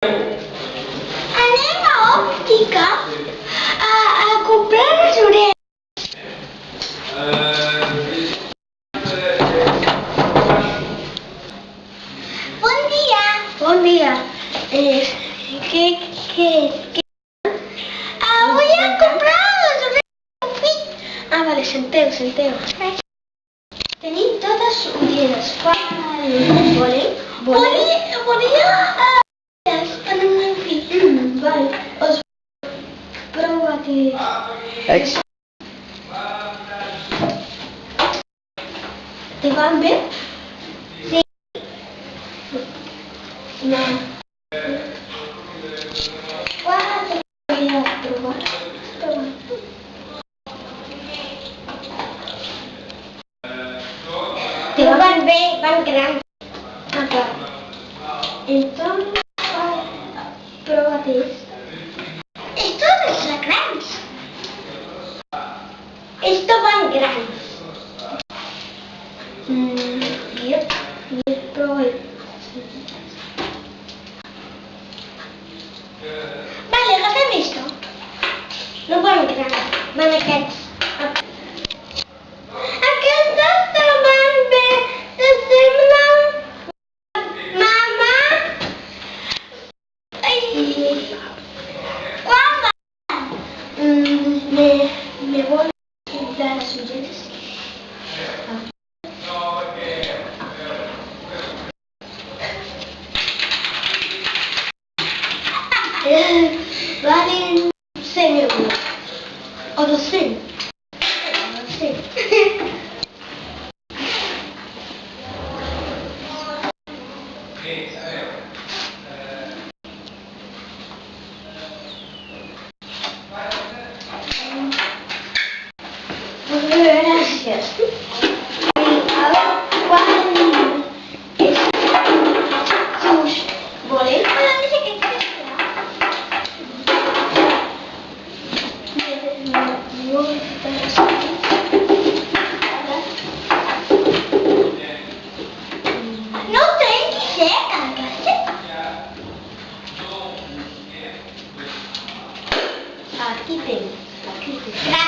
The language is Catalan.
Anem a òptica a comprar les orelles. Bon dia. Bon dia. Què? Vull comprar les orelles del fill. Ah, vale, senteu. Tenim totes ulleres. Voleu? Volia en el meu fill. Vale. Prova-te. ¿Te van bien? Sí. No. ¿Cuál te voy a probar? Te van bien, van grandes. Acá. Entonces, pruébate esto. Esto es la grandes. Esto van grandes. Yo probé. Vale, agafem esto. No van grandes, van aquests. Aquestes te van bé, te semblen? Mama? Quan van? Me voy a comprar las ulleres. Valen 100 euros. O 200. No sé. Gracias. No trenquis, Aquí tengo.